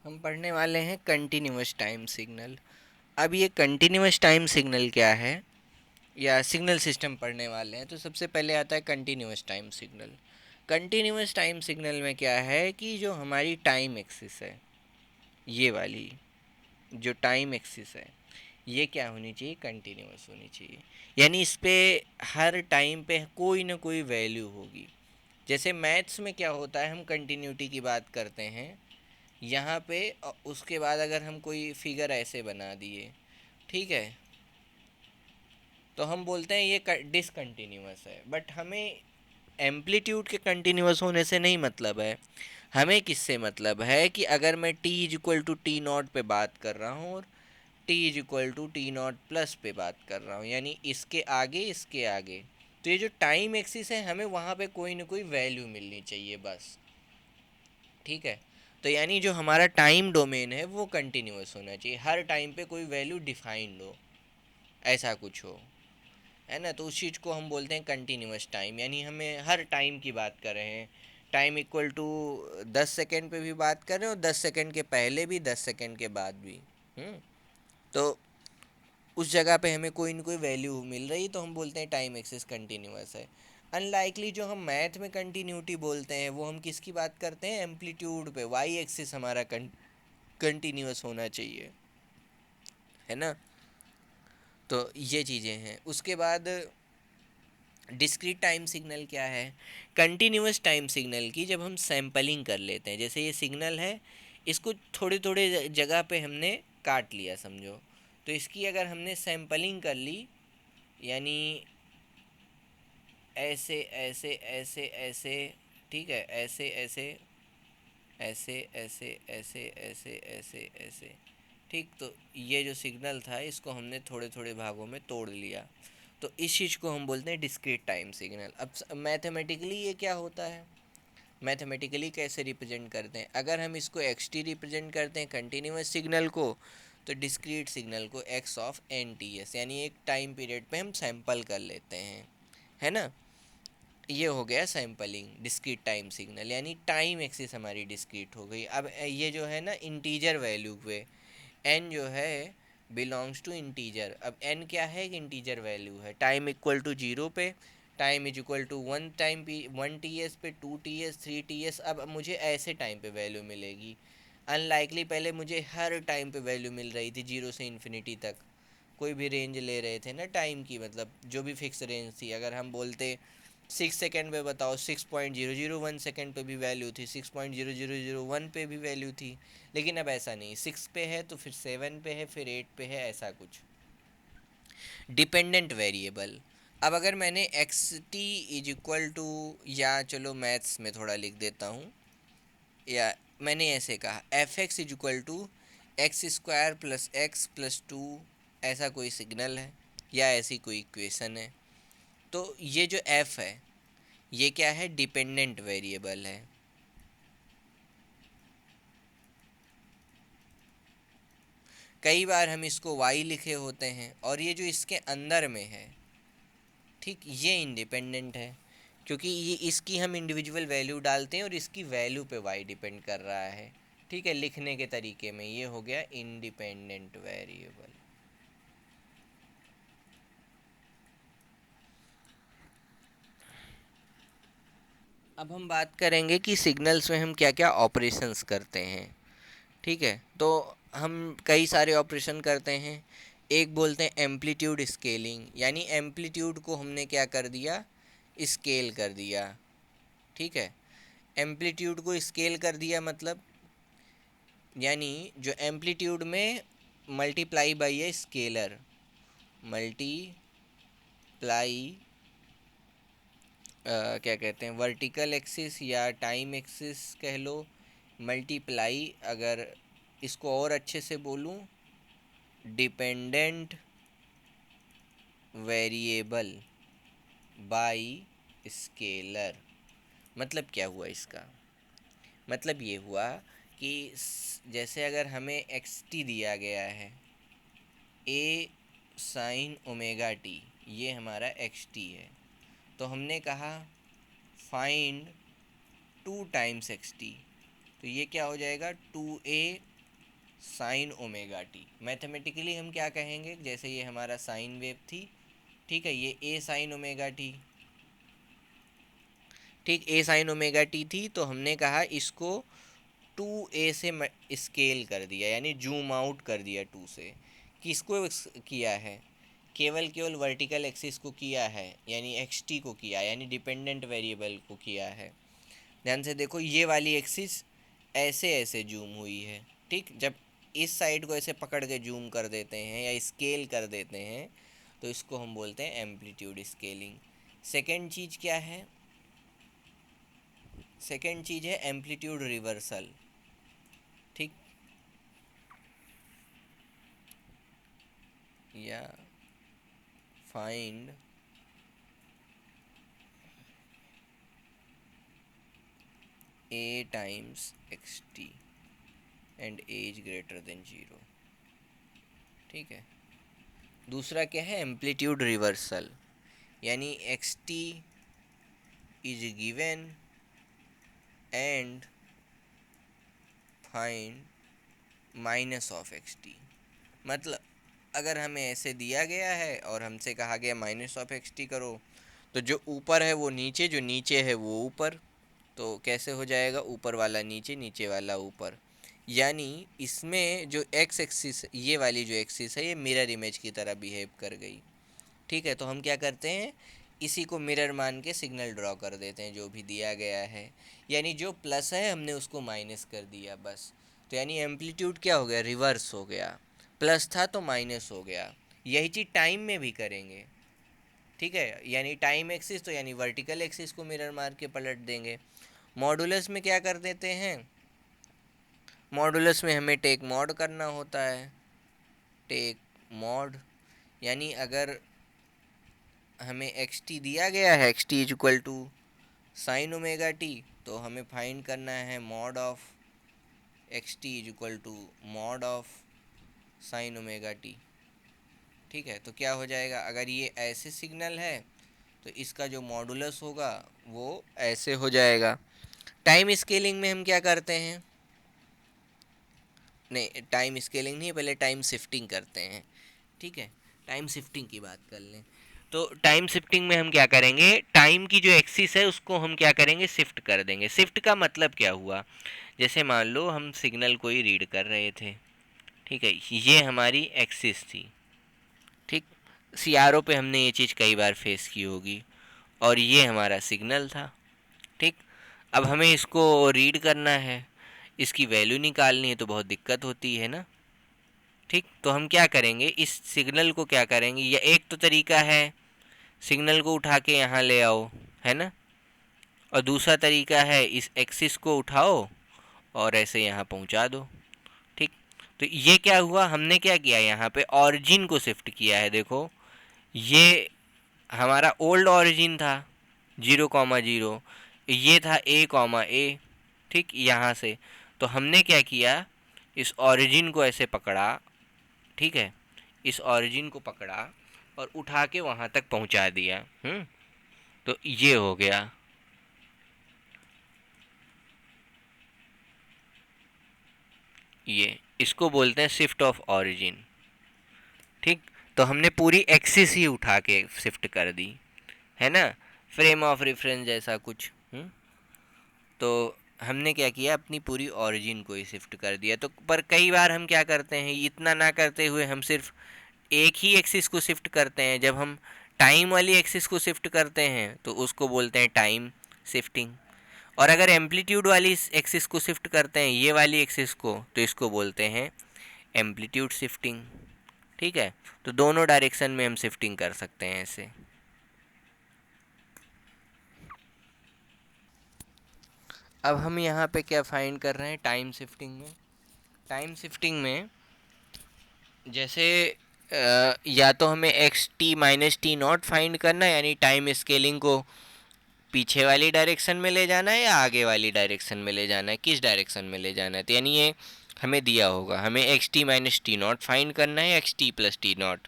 हम पढ़ने वाले हैं कंटिन्यूस टाइम सिग्नल। अब ये कंटिन्यूस टाइम सिग्नल क्या है, या सिग्नल सिस्टम पढ़ने वाले हैं, तो सबसे पहले आता है continuous time signal. Continuous time signal में क्या है कि जो हमारी टाइम एक्सिस है, ये वाली जो टाइम एक्सिस है, ये क्या होनी चाहिए, कंटिन्यूस होनी चाहिए। यानी इस पे हर टाइम पे कोई ना कोई वैल्यू होगी। जैसे मैथ्स में क्या होता है, हम कंटिन्यूटी की बात करते हैं यहाँ पे, उसके बाद अगर हम कोई फिगर ऐसे बना दिए, ठीक है, तो हम बोलते हैं ये डिसकंटिन्यूअस है। बट हमें एम्पलीट्यूड के कंटिन्यूअस होने से नहीं मतलब है। हमें किससे मतलब है कि अगर मैं t is equal to t not पे बात कर रहा हूँ और t is equal to t not plus पे बात कर रहा हूँ, यानी इसके आगे, तो ये जो टाइम एक्सिस है, हमें वहाँ पे कोई ना कोई वैल्यू मिलनी चाहिए बस। ठीक है, तो यानी जो हमारा टाइम डोमेन है वो कंटिन्यूअस होना चाहिए, हर टाइम पे कोई वैल्यू डिफाइंड हो, ऐसा कुछ हो, है ना। तो उस चीज़ को हम बोलते हैं कंटिन्यूअस टाइम, यानी हमें हर टाइम की बात कर रहे हैं। टाइम इक्वल टू 10 सेकेंड पे भी बात कर रहे हैं और 10 सेकेंड के पहले भी, 10 सेकेंड के बाद भी। हम्म, तो उस जगह पे हमें कोई ना कोई वैल्यू मिल रही, तो हम बोलते हैं टाइम एक्सिस कंटिन्यूअस है। अनलाइकली जो हम मैथ में कंटिन्यूटी बोलते हैं, वो हम किसकी बात करते हैं, एम्पलीट्यूड पे, वाई एक्सिस हमारा कंटिन्यूअस होना चाहिए, है ना। तो ये चीज़ें हैं। उसके बाद डिस्क्रीट टाइम सिग्नल क्या है, कंटिन्यूअस टाइम सिग्नल की जब हम सैम्पलिंग कर लेते हैं, जैसे ये सिग्नल है, इसको थोड़े थोड़े जगह पे हमने काट लिया समझो, तो इसकी अगर हमने सैम्पलिंग कर ली, यानी ऐसे ऐसे ऐसे ऐसे, ठीक है, ऐसे ऐसे ऐसे ऐसे ऐसे ऐसे ऐसे ऐसे, ठीक, तो ये जो सिग्नल था इसको हमने थोड़े थोड़े भागों में तोड़ लिया, तो इस चीज़ को हम बोलते हैं डिस्क्रीट टाइम सिग्नल। अब मैथमेटिकली ये क्या होता है, मैथमेटिकली कैसे रिप्रेजेंट करते हैं, अगर हम इसको एक्स टी रिप्रेजेंट करते हैं कंटिन्यूस सिग्नल को, तो डिस्क्रीट सिग्नल को x of n t s, यानी एक टाइम पीरियड पे हम सैंपल कर लेते हैं, है ना। ये हो गया सैम्पलिंग, डिस्क्रीट टाइम सिग्नल, यानी टाइम एक्सिस हमारी डिस्क्रीट हो गई। अब ये जो है ना इंटीजर वैल्यू पे, n जो है बिलोंग्स टू इंटीजर। अब n क्या है, एक इंटीजर वैल्यू है। टाइम इक्वल टू जीरो पे, time is equal to one time पी, 1 ts पे, 2 ts, 3 ts। अब मुझे ऐसे टाइम पे वैल्यू मिलेगी, अनलाइकली पहले मुझे हर टाइम पे वैल्यू मिल रही थी, जीरो से इन्फिनिटी तक। कोई भी रेंज ले रहे थे ना टाइम की, मतलब जो भी फिक्स रेंज थी, अगर हम बोलते 6 सेकेंड पे बताओ, 6.001 सेकेंड पे भी वैल्यू थी, 6.0001 पे भी वैल्यू थी। लेकिन अब ऐसा नहीं, 6 पे है तो फिर 7 पे है, फिर 8 पे है, ऐसा कुछ। डिपेंडेंट वेरिएबल, अब अगर मैंने x t is equal to, या चलो मैथ्स में थोड़ा लिख देता हूँ, या मैंने ऐसे कहा f x is equal to x square plus x plus two, ऐसा कोई सिग्नल है या ऐसी कोई इक्वेशन है, तो ये जो एफ है ये क्या है, डिपेंडेंट वेरिएबल है। कई बार हम इसको y लिखे होते हैं, और ये जो इसके अंदर में है, ठीक, ये इंडिपेंडेंट है, क्योंकि ये इसकी हम इंडिविजुअल वैल्यू डालते हैं और इसकी वैल्यू पे y डिपेंड कर रहा है। ठीक है, लिखने के तरीके में ये हो गया इंडिपेंडेंट वेरिएबल। अब हम बात करेंगे कि सिग्नल्स में हम क्या क्या ऑपरेशंस करते हैं। ठीक है, तो हम कई सारे ऑपरेशन करते हैं। एक बोलते हैं एम्पलीट्यूड स्केलिंग, यानी एम्पलीट्यूड को हमने क्या कर दिया, स्केल कर दिया। ठीक है, एम्पलीट्यूड को स्केल कर दिया मतलब, यानी जो एम्पलीट्यूड में multiply by a scalar, multiply, क्या कहते हैं, वर्टिकल एक्सिस या टाइम एक्सिस कह लो, मल्टीप्लाई, अगर इसको और अच्छे से बोलूँ, डिपेंडेंट वेरिएबल बाई स्केलर। मतलब क्या हुआ इसका, मतलब ये हुआ कि जैसे अगर हमें एक्स टी दिया गया है, ए साइन ओमेगा टी, ये हमारा एक्स टी है, तो हमने कहा फाइंड 2 टाइम्स एक्स टी, तो ये क्या हो जाएगा, 2a sign omega T. Mathematically हम क्या कहेंगे, जैसे ये हमारा साइन वेव थी, ठीक है, ये ए साइन ओमेगा टी, ठीक, ए साइन ओमेगा टी थी, तो हमने कहा इसको 2a से स्केल कर दिया, यानी जूम आउट कर दिया 2 से। किसको किया है, केवल केवल वर्टिकल एक्सिस को किया है, यानी एक्स टी को किया, यानी डिपेंडेंट वेरिएबल को किया है। ध्यान से देखो, ये वाली एक्सिस ऐसे ऐसे जूम हुई है, ठीक, जब इस साइड को ऐसे पकड़ के जूम कर देते हैं या स्केल कर देते हैं तो इसको हम बोलते हैं एम्पलीट्यूड स्केलिंग। सेकेंड चीज़ क्या है, सेकेंड चीज़ है एम्पलीट्यूड रिवर्सल, ठीक, या find a times xt and a is greater than 0, ठीक है। दूसरा क्या है, एम्पलीट्यूड रिवर्सल, यानी xt is given and find minus of xt। मतलब अगर हमें ऐसे दिया गया है और हमसे कहा गया माइनस ऑफ xt करो, तो जो ऊपर है वो नीचे, जो नीचे है वो ऊपर, तो कैसे हो जाएगा, ऊपर वाला नीचे, नीचे वाला ऊपर। यानी इसमें जो एक्स एक्सिस, ये वाली जो एक्सिस है, ये मिरर इमेज की तरह बिहेव कर गई, ठीक है। तो हम क्या करते हैं, इसी को मिरर मान के सिग्नल ड्रॉ कर देते हैं जो भी दिया गया है, यानी जो प्लस है हमने उसको माइनस कर दिया बस। तो यानी एम्पलीट्यूड क्या हो गया, रिवर्स हो गया, प्लस था तो माइनस हो गया। यही चीज़ टाइम में भी करेंगे, ठीक है, यानी टाइम एक्सिस तो यानी वर्टिकल एक्सिस को मिरर मार के पलट देंगे। मॉडुलस में क्या कर देते हैं, मॉडुलस में हमें टेक मॉड करना होता है, टेक मॉड, यानी अगर हमें एक्स टी दिया गया है, x t is equal to sine omega t, तो हमें फाइंड करना है mod of x t is equal to mod of sine omega t, ठीक है। तो क्या हो जाएगा, अगर ये ऐसे सिग्नल है तो इसका जो मॉडुलस होगा वो ऐसे हो जाएगा। टाइम स्केलिंग में हम क्या करते हैं, नहीं टाइम स्केलिंग नहीं, पहले टाइम शिफ्टिंग करते हैं, ठीक है, टाइम शिफ्टिंग की बात कर लें। तो टाइम शिफ्टिंग में हम क्या करेंगे, टाइम की जो एक्सिस है उसको हम क्या करेंगे, शिफ्ट कर देंगे। शिफ्ट का मतलब क्या हुआ, जैसे मान लो हम सिग्नल कोई रीड कर रहे थे, ठीक है, ये हमारी एक्सिस थी, ठीक, सीआरओ पे हमने ये चीज़ कई बार फेस की होगी, और ये हमारा सिग्नल था, ठीक। अब हमें इसको रीड करना है, इसकी वैल्यू निकालनी है, तो बहुत दिक्कत होती है ना, ठीक। तो हम क्या करेंगे, इस सिग्नल को क्या करेंगे, या एक तो तरीका है सिग्नल को उठा के यहाँ ले आओ, है ना, और दूसरा तरीका है इस एक्सिस को उठाओ और ऐसे यहाँ पहुँचा दो, ठीक। तो ये क्या हुआ, हमने क्या किया, यहाँ पे ऑरिजिन को शिफ्ट किया है। देखो ये हमारा ओल्ड ऑरिजिन था 0,0, ये था A,A, ठीक, यहाँ से। तो हमने क्या किया, इस ऑरिजिन को ऐसे पकड़ा, ठीक है, इस ऑरिजिन को पकड़ा और उठा के वहाँ तक पहुँचा दिया। तो ये हो गया, ये इसको बोलते हैं शिफ्ट ऑफ ऑरिजिन, ठीक। तो हमने पूरी एक्सिस ही उठा के शिफ्ट कर दी, है ना, फ्रेम ऑफ रेफरेंस जैसा कुछ। तो हमने क्या किया, अपनी पूरी ऑरिजिन को ही शिफ्ट कर दिया। तो पर कई बार हम क्या करते हैं, इतना ना करते हुए हम सिर्फ एक ही एक्सिस को शिफ्ट करते हैं। जब हम टाइम वाली एक्सिस को शिफ्ट करते हैं तो उसको बोलते हैं टाइम शिफ्टिंग, और अगर एम्पलीट्यूड वाली एक्सिस को शिफ्ट करते हैं, ये वाली एक्सिस को, तो इसको बोलते हैं एम्पलीट्यूड शिफ्टिंग, ठीक है। तो दोनों डायरेक्शन में हम शिफ्टिंग कर सकते हैं ऐसे। अब हम यहाँ पे क्या फाइंड कर रहे हैं, टाइम शिफ्टिंग में, टाइम शिफ्टिंग में जैसे या तो हमें x T minus t not find करना है, यानी टाइम स्केलिंग को पीछे वाली डायरेक्शन में ले जाना है या आगे वाली डायरेक्शन में ले जाना है, किस डायरेक्शन में ले जाना है। तो यानी ये हमें दिया होगा, हमें x T minus t not find करना है, x T plus t not,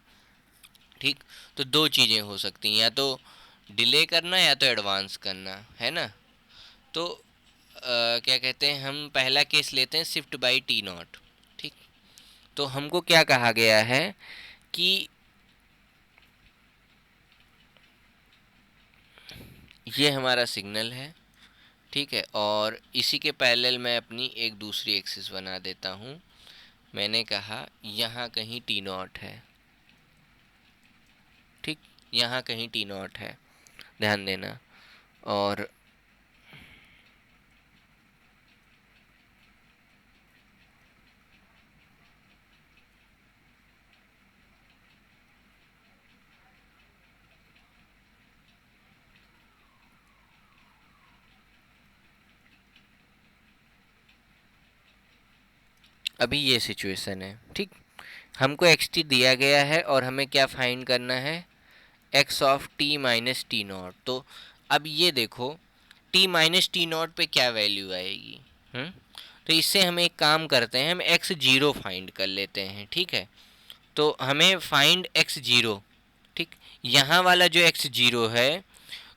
ठीक। तो दो चीज़ें हो सकती हैं, या तो डिले करना या तो एडवांस करना, है ना। तो क्या कहते हैं, हम पहला केस लेते हैं शिफ्ट बाई टी नॉट, ठीक। तो हमको क्या कहा गया है कि ये हमारा सिग्नल है, ठीक है, और इसी के पैरेलल मैं अपनी एक दूसरी एक्सिस बना देता हूँ। मैंने कहा यहाँ कहीं टी नॉट है, ठीक, यहाँ कहीं टी नॉट है, ध्यान देना। और अभी ये सिचुएशन है, ठीक, हमको एक्स टी दिया गया है और हमें क्या फाइंड करना है, x of T minus t not. तो अब ये देखो टी माइनस टी नॉट पे क्या वैल्यू आएगी। तो इससे हम एक काम करते हैं, हम एक्स जीरो फाइंड कर लेते हैं, ठीक है। तो हमें फाइंड एक्स जीरो, ठीक, यहाँ वाला जो एक्स जीरो है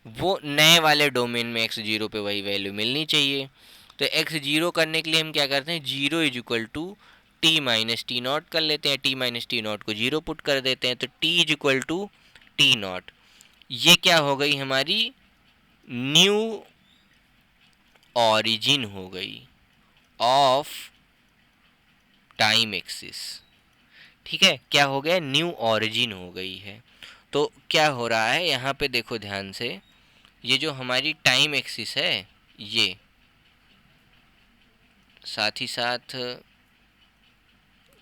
वो नए वाले डोमेन में एक्स जीरो पे वही वैल्यू मिलनी चाहिए। तो एक्स जीरो करने के लिए हम क्या करते हैं, zero is equal to t minus t not कर लेते हैं, टी माइनस टी नॉट को जीरो पुट कर देते हैं, तो t is equal to t not. ये क्या हो गई हमारी न्यू ऑरिजिन हो गई ऑफ टाइम एक्सिस, ठीक है, क्या हो गया, न्यू ऑरिजिन हो गई है। तो क्या हो रहा है यहाँ पे देखो ध्यान से, ये जो हमारी टाइम एक्सिस है ये, साथ ही साथ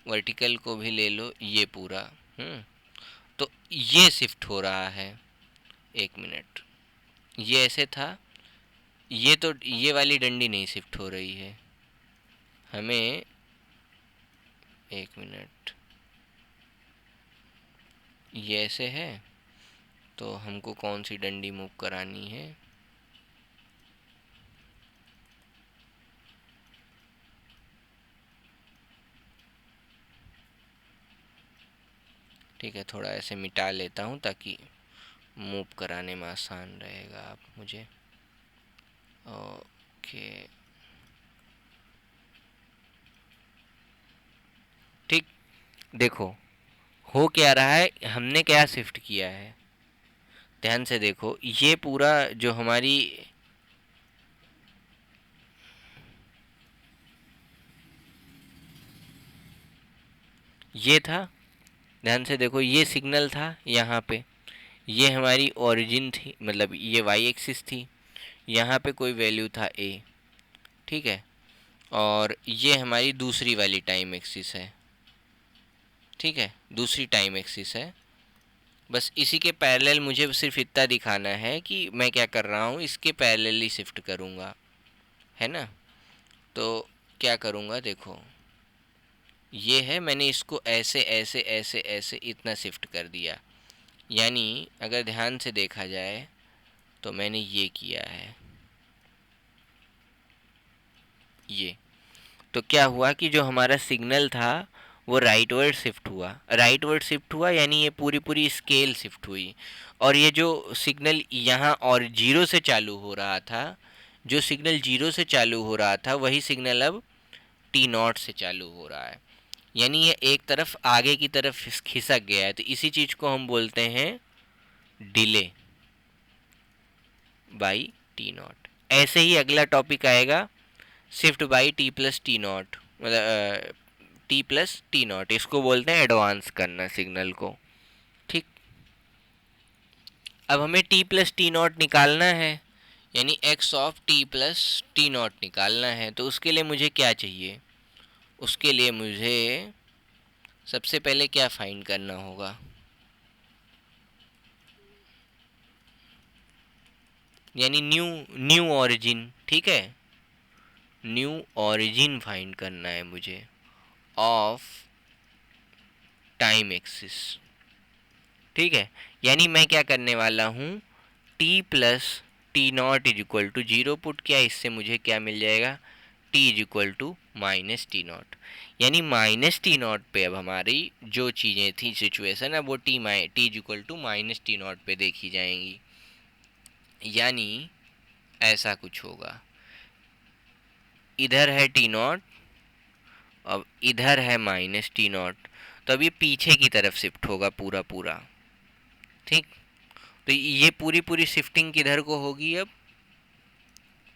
वर्टिकल को भी ले लो, ये पूरा, तो ये शिफ्ट हो रहा है, एक मिनट, ये ऐसे था, ये तो ये वाली डंडी नहीं शिफ्ट हो रही है, हमें एक मिनट, ये ऐसे है, तो हमको कौन सी डंडी मूव करानी है, ठीक है, थोड़ा ऐसे मिटा लेता हूँ ताकि मूव कराने में आसान रहेगा आप मुझे, ओके, ठीक। देखो हो क्या रहा है, हमने क्या शिफ्ट किया है, ध्यान से देखो, ये पूरा जो हमारी, ये था, ध्यान से देखो, ये सिग्नल था यहाँ पे, ये हमारी ओरिजिन थी, मतलब ये वाई एक्सिस थी, यहाँ पे कोई वैल्यू था ए, ठीक है, और ये हमारी दूसरी वाली टाइम एक्सिस है, ठीक है, दूसरी टाइम एक्सिस है। बस इसी के पैरेलल मुझे सिर्फ इतना दिखाना है कि मैं क्या कर रहा हूँ, इसके पैरेलल ही शिफ्ट करूँगा, है ना। तो क्या करूँगा, देखो ये है, मैंने इसको ऐसे ऐसे ऐसे ऐसे इतना शिफ्ट कर दिया, यानी अगर ध्यान से देखा जाए तो मैंने ये किया है, ये, तो क्या हुआ कि जो हमारा सिग्नल था वो राइटवर्ड शिफ्ट हुआ, राइटवर्ड शिफ्ट हुआ, यानी ये पूरी पूरी स्केल शिफ्ट हुई। और ये जो सिग्नल यहाँ और जीरो से चालू हो रहा था, जो सिग्नल जीरो से चालू हो रहा था वही सिग्नल अब टी नॉट से चालू हो रहा है, यानी ये एक तरफ आगे की तरफ खिसक गया है। तो इसी चीज़ को हम बोलते हैं डिले बाई टी नॉट। ऐसे ही अगला टॉपिक आएगा shift by T plus t not, मतलब टी प्लस टी नॉट, इसको बोलते हैं एडवांस करना सिग्नल को, ठीक। अब हमें टी प्लस टी नॉट निकालना है, यानी x of T plus t not निकालना है। तो उसके लिए मुझे क्या चाहिए, उसके लिए मुझे सबसे पहले क्या फाइंड करना होगा, यानी न्यू न्यू ऑरिजिन, ठीक है, न्यू ऑरिजिन फाइंड करना है मुझे ऑफ टाइम एक्सिस, ठीक है। यानी मैं क्या करने वाला हूँ, t plus t not is equal to zero put किया, इससे मुझे क्या मिल जाएगा, t is equal to minus t not, यानी माइनस टी नॉट पे अब हमारी जो चीज़ें थी सिचुएशन है वो t is equal to minus t not पे देखी जाएंगी, यानी ऐसा कुछ होगा, इधर है टी नॉट अब इधर है माइनस टी नॉट, तो अब ये पीछे की तरफ शिफ्ट होगा पूरा पूरा। ठीक, तो ये पूरी पूरी शिफ्टिंग किधर को होगी, अब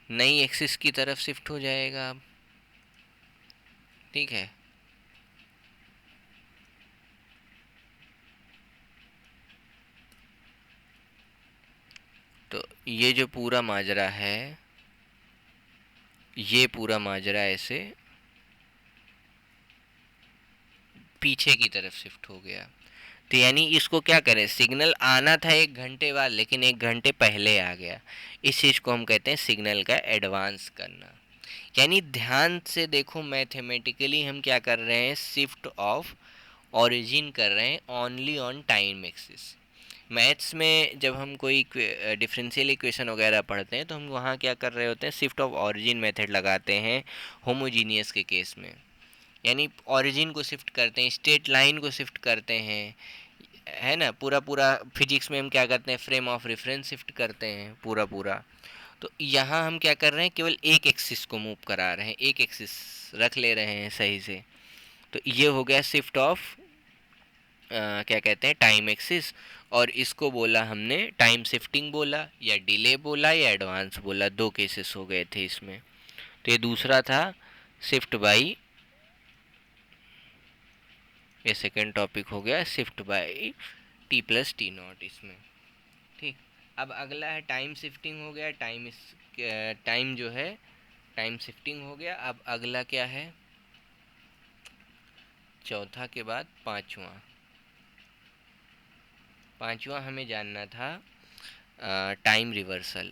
नई एक्सिस की तरफ शिफ्ट हो जाएगा अब। ठीक है, तो ये जो पूरा माजरा है, ये पूरा माजरा ऐसे पीछे की तरफ शिफ्ट हो गया। तो यानी इसको क्या करें, सिग्नल आना था 1 घंटे बाद, लेकिन 1 घंटे पहले आ गया। इस चीज़ को हम कहते हैं सिग्नल का एडवांस करना। यानी ध्यान से देखो, मैथमेटिकली हम क्या कर रहे हैं, शिफ्ट ऑफ ओरिजिन कर रहे हैं only on time axis. Maths में जब हम कोई डिफरेंशियल इक्वेशन वगैरह पढ़ते हैं, तो हम वहाँ क्या कर रहे होते हैं, शिफ्ट ऑफ ओरिजिन मेथड लगाते हैं होमोजीनियस के केस में। यानी ओरिजिन को शिफ्ट करते हैं, स्ट्रेट लाइन को शिफ्ट करते हैं, है ना। पूरा पूरा फिजिक्स में हम क्या करते हैं, फ्रेम ऑफ रेफरेंस शिफ्ट करते हैं पूरा पूरा। तो यहाँ हम क्या कर रहे हैं, केवल एक एक्सिस को मूव करा रहे हैं, एक एक्सिस रख ले रहे हैं सही से। तो ये हो गया शिफ्ट ऑफ क्या कहते हैं, टाइम एक्सिस। और इसको बोला हमने टाइम शिफ्टिंग बोला, या डिले बोला, या एडवांस बोला, दो केसेस हो गए थे इसमें। तो ये दूसरा था शिफ्ट बाई, ये सेकेंड टॉपिक हो गया shift by T plus t not इसमें। ठीक, अब अगला है टाइम शिफ्टिंग हो गया, टाइम जो है टाइम शिफ्टिंग हो गया। अब अगला क्या है, चौथा के बाद पांचवा। पांचवा हमें जानना था टाइम रिवर्सल।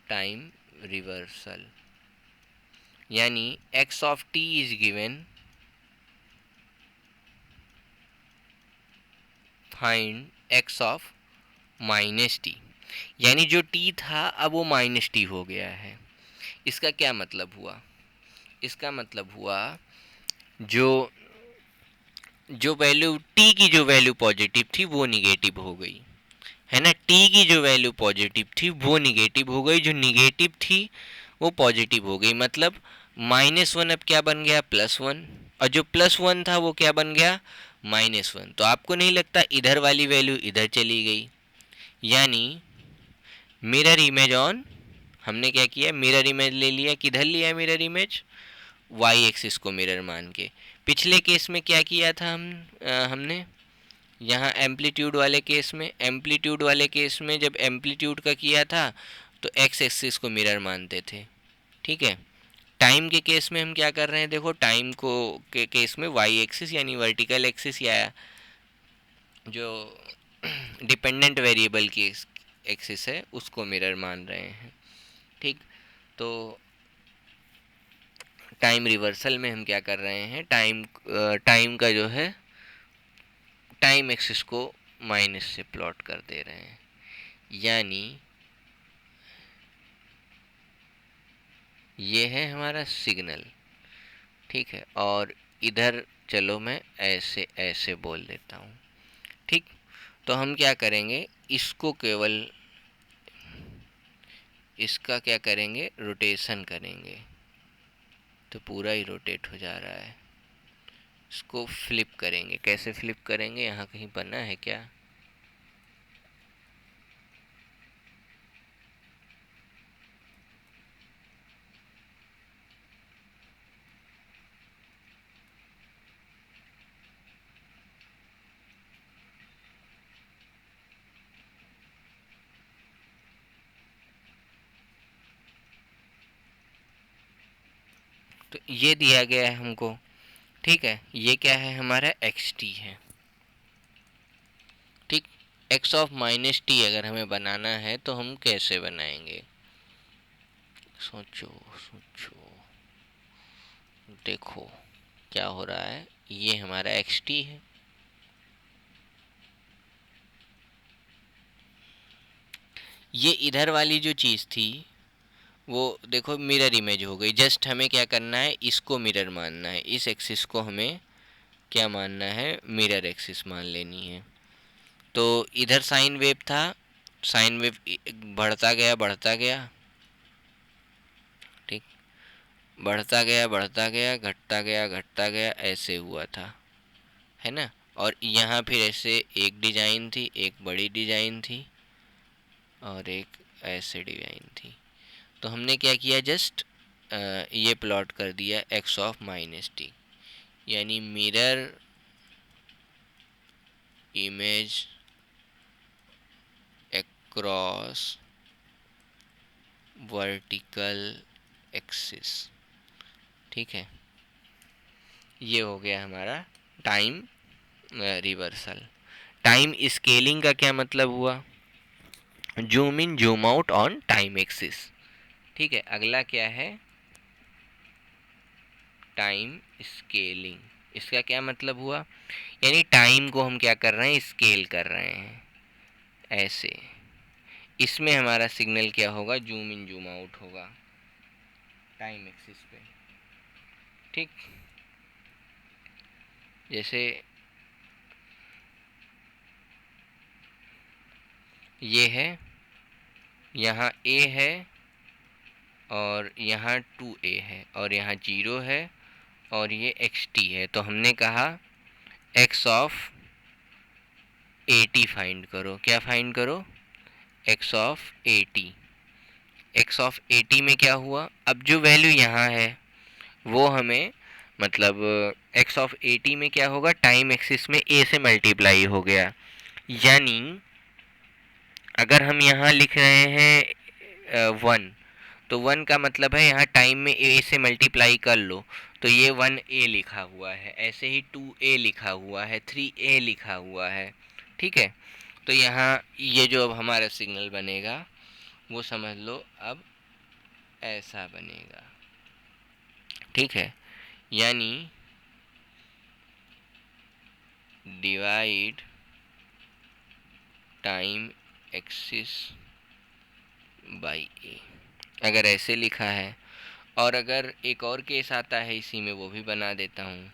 टाइम रिवर्सल यानी x of t is given, find x of minus T. यानी जो t था अब वो माइनस टी हो गया है। इसका क्या मतलब हुआ, इसका मतलब हुआ जो जो वैल्यू t की जो वैल्यू पॉजिटिव थी वो निगेटिव हो गई, है ना। t की जो वैल्यू पॉजिटिव थी वो निगेटिव हो गई, जो निगेटिव थी वो पॉजिटिव हो गई। मतलब -1 अब क्या बन गया, +1, और जो +1 था वो क्या बन गया, -1। तो आपको नहीं लगता इधर वाली वैल्यू इधर चली गई। यानी मिरर इमेज ऑन, हमने क्या किया, मिरर इमेज ले लिया। किधर लिया मिरर इमेज, वाई एक्सिस को मिरर मान के। पिछले केस में क्या किया था हमने यहाँ एम्पलीट्यूड वाले केस में जब एम्पलीट्यूड का किया था तो एक्स एक्सिस को मिरर मानते थे। ठीक है, टाइम के केस में हम क्या कर रहे हैं, देखो टाइम को के केस में वाई एक्सिस यानी वर्टिकल एक्सिस या जो डिपेंडेंट वेरिएबल की एक्सिस है उसको मिरर मान रहे हैं। ठीक, तो टाइम रिवर्सल में हम क्या कर रहे हैं, टाइम का जो है टाइम एक्सिस को माइनस से प्लॉट कर दे रहे हैं। यानी ये है हमारा सिग्नल। ठीक है, और इधर चलो मैं ऐसे ऐसे बोल देता हूँ। ठीक, तो हम क्या करेंगे, इसको केवल इसका क्या करेंगे, रोटेशन करेंगे। तो पूरा ही रोटेट हो जा रहा है। इसको फ्लिप करेंगे, कैसे फ्लिप करेंगे, यहाँ कहीं बना है क्या, तो ये दिया गया है हमको। ठीक है, ये क्या है, हमारा एक्स टी है। ठीक, एक्स ऑफ माइनस टी अगर हमें बनाना है तो हम कैसे बनाएंगे, सोचो सोचो, देखो क्या हो रहा है। ये हमारा एक्स टी है, ये इधर वाली जो चीज़ थी वो देखो मिरर इमेज हो गई। जस्ट हमें क्या करना है, इसको मिरर मानना है, इस एक्सिस को हमें क्या मानना है, मिरर एक्सिस मान लेनी है। तो इधर साइन वेव था, साइन वेव बढ़ता गया बढ़ता गया। ठीक, बढ़ता गया बढ़ता गया, घटता गया घटता गया, ऐसे हुआ था, है ना। और यहाँ फिर ऐसे एक डिजाइन थी, एक बड़ी डिजाइन थी और एक ऐसे डिजाइन थी। तो हमने क्या किया, जस्ट ये प्लॉट कर दिया एक्स ऑफ माइनस टी, यानी mirror image across vertical axis. ठीक है, ये हो गया हमारा टाइम रिवर्सल। टाइम स्केलिंग का क्या मतलब हुआ, zoom in zoom out on time axis. ठीक है, अगला क्या है, टाइम स्केलिंग। इसका क्या मतलब हुआ, यानी टाइम को हम क्या कर रहे हैं, स्केल कर रहे हैं ऐसे। इसमें हमारा सिग्नल क्या होगा, जूम इन जूम आउट होगा टाइम एक्सिस पे। ठीक, जैसे ये है, यहाँ ए है और यहाँ 2a है और यहाँ 0 है और ये xt है। तो हमने कहा x ऑफ 80 फाइंड करो। क्या फाइंड करो, x ऑफ 80। x ऑफ 80 में क्या हुआ, अब जो वैल्यू यहाँ है वो हमें, मतलब x ऑफ 80 में क्या होगा, टाइम एक्सिस में a से मल्टीप्लाई हो गया। यानी अगर हम यहाँ लिख रहे हैं 1, तो 1 का मतलब है यहाँ टाइम में a से मल्टीप्लाई कर लो, तो ये 1a लिखा हुआ है। ऐसे ही 2a लिखा हुआ है, 3a लिखा हुआ है। ठीक है, तो यहाँ ये जो अब हमारा सिग्नल बनेगा वो समझ लो अब ऐसा बनेगा। ठीक है, यानी डिवाइड टाइम एक्सिस बाई ए, अगर ऐसे लिखा है। और अगर एक और केस आता है इसी में, वो भी बना देता हूँ।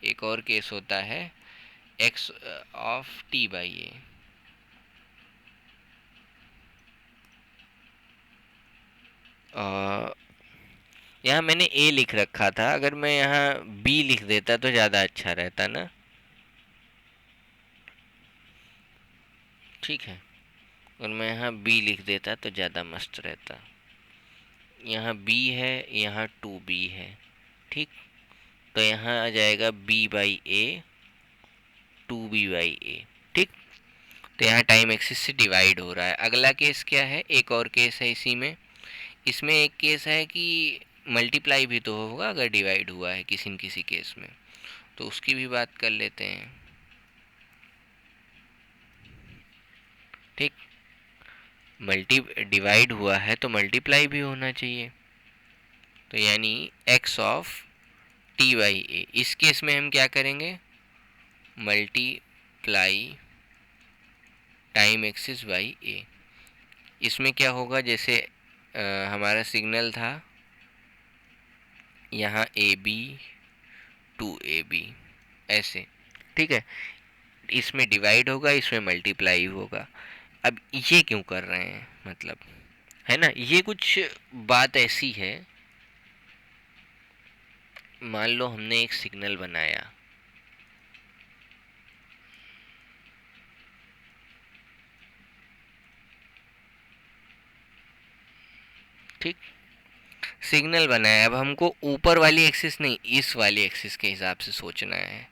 एक और केस होता है एक्स ऑफ टी बाई ए। यहाँ मैंने ए लिख रखा था, अगर मैं यहाँ बी लिख देता तो ज़्यादा अच्छा रहता ना। ठीक है, और मैं यहाँ बी लिख देता तो ज़्यादा मस्त रहता। यहाँ बी है, यहाँ 2b है। ठीक, तो यहाँ आ जाएगा b by a, 2b by a. ठीक, तो यहाँ टाइम एक्सिस से डिवाइड हो रहा है। अगला केस क्या है, एक और केस है इसी में। इसमें एक केस है कि मल्टीप्लाई भी तो होगा अगर डिवाइड हुआ है किसी न किसी केस में, तो उसकी भी बात कर लेते हैं। ठीक, डिवाइड हुआ है तो मल्टीप्लाई भी होना चाहिए। तो यानी x ऑफ टी बाई ए, इस केस में हम क्या करेंगे, मल्टीप्लाई टाइम एक्सिस बाई ए। इसमें क्या होगा, जैसे हमारा सिग्नल था यहाँ ए बी 2ab ऐसे। ठीक है, इसमें डिवाइड होगा, इसमें मल्टीप्लाई होगा। अब ये क्यों कर रहे हैं, मतलब, है ना, ये कुछ बात ऐसी है, मान लो हमने एक सिग्नल बनाया। ठीक, सिग्नल बनाया, अब हमको ऊपर वाली एक्सिस नहीं, इस वाली एक्सिस के हिसाब से सोचना है।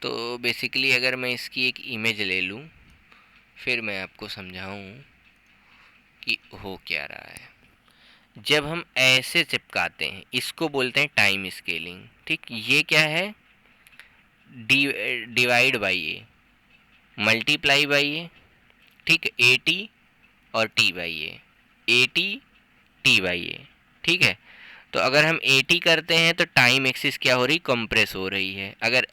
तो बेसिकली अगर मैं इसकी एक इमेज ले लूँ, फिर मैं आपको समझाऊँ कि हो क्या रहा है। जब हम ऐसे चिपकाते हैं, इसको बोलते हैं टाइम स्केलिंग। ठीक, ये क्या है, divide by a, multiply by a. ठीक है, ए टी और t by a t t by a. ठीक है, तो अगर हम ए टी करते हैं तो टाइम एक्सिस क्या हो रही, कंप्रेस हो रही है। अगर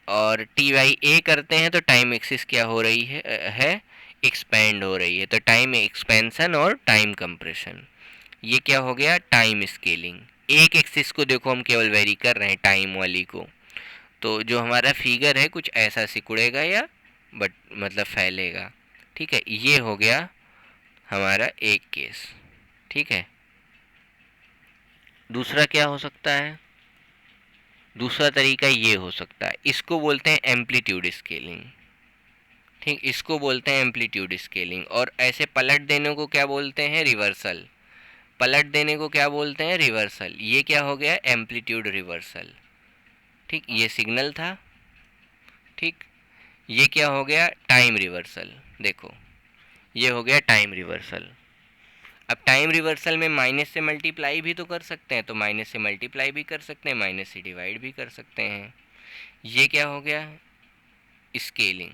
और टी बाई ए करते हैं तो टाइम एक्सिस क्या हो रही है एक्सपेंड हो रही है। तो टाइम एक्सपेंशन और टाइम कंप्रेशन, ये क्या हो गया, टाइम स्केलिंग। एक एक्सिस को देखो हम केवल वेरी कर रहे हैं, टाइम वाली को। तो जो हमारा फिगर है कुछ ऐसा सिकुड़ेगा या बट मतलब फैलेगा। ठीक है, ये हो गया हमारा एक केस। ठीक है। दूसरा क्या हो सकता है, दूसरा तरीका ये हो सकता है, इसको बोलते हैं एम्पलीट्यूड स्केलिंग। ठीक, इसको बोलते हैं एम्पलीट्यूड स्केलिंग। और ऐसे पलट देने को क्या बोलते हैं, रिवर्सल। पलट देने को क्या बोलते हैं, रिवर्सल। ये क्या हो गया, एम्पलीट्यूड रिवर्सल। ठीक, ये सिग्नल था। ठीक, ये क्या हो गया, टाइम रिवर्सल। देखो ये हो गया टाइम रिवर्सल। अब टाइम रिवर्सल में माइनस से मल्टीप्लाई भी तो कर सकते हैं, तो माइनस से मल्टीप्लाई भी कर सकते हैं, माइनस से डिवाइड भी कर सकते हैं। ये क्या हो गया, स्केलिंग।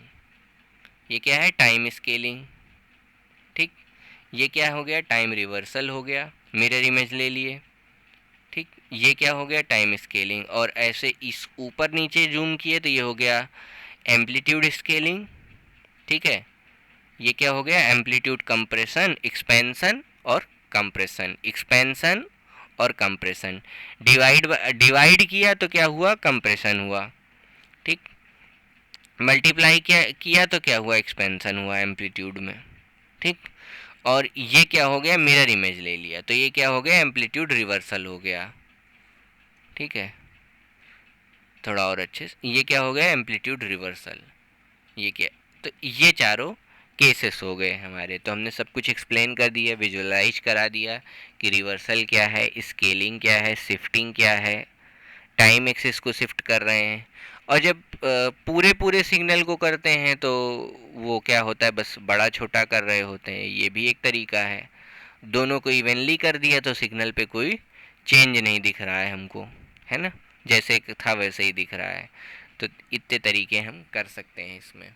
ये क्या है, टाइम स्केलिंग। ठीक, ये क्या हो गया, टाइम रिवर्सल हो गया, मिरर इमेज ले लिए। ठीक, ये क्या हो गया, टाइम स्केलिंग। और ऐसे इस ऊपर नीचे जूम किए तो ये हो गया एम्पलीट्यूड स्केलिंग। ठीक है, ये क्या हो गया, एम्पलीट्यूड कंप्रेशन, एक्सपेंशन और कंप्रेशन, एक्सपेंशन और कंप्रेशन। डिवाइड डिवाइड किया तो क्या हुआ, कंप्रेशन हुआ। ठीक, मल्टीप्लाई किया किया तो क्या हुआ, एक्सपेंशन हुआ एम्पलीट्यूड में। ठीक, और ये क्या हो गया, मिरर इमेज ले लिया तो ये क्या हो गया, एम्पलीट्यूड रिवर्सल हो गया। ठीक है, थोड़ा और अच्छे से, ये क्या हो गया, एम्पलीट्यूड रिवर्सल। ये क्या, तो ये चारों केसेस हो गए हमारे। तो हमने सब कुछ एक्सप्लेन कर दिया, विजुअलाइज करा दिया कि रिवर्सल क्या है, स्केलिंग क्या है, शिफ्टिंग क्या है, टाइम एक्सिस को शिफ्ट कर रहे हैं। और जब पूरे पूरे सिग्नल को करते हैं तो वो क्या होता है, बस बड़ा छोटा कर रहे होते हैं, ये भी एक तरीका है। दोनों को इवनली कर दिया तो सिग्नल पे कोई चेंज नहीं दिख रहा है हमको, है ना, जैसे था वैसे ही दिख रहा है। तो इतने तरीके हम कर सकते हैं इसमें।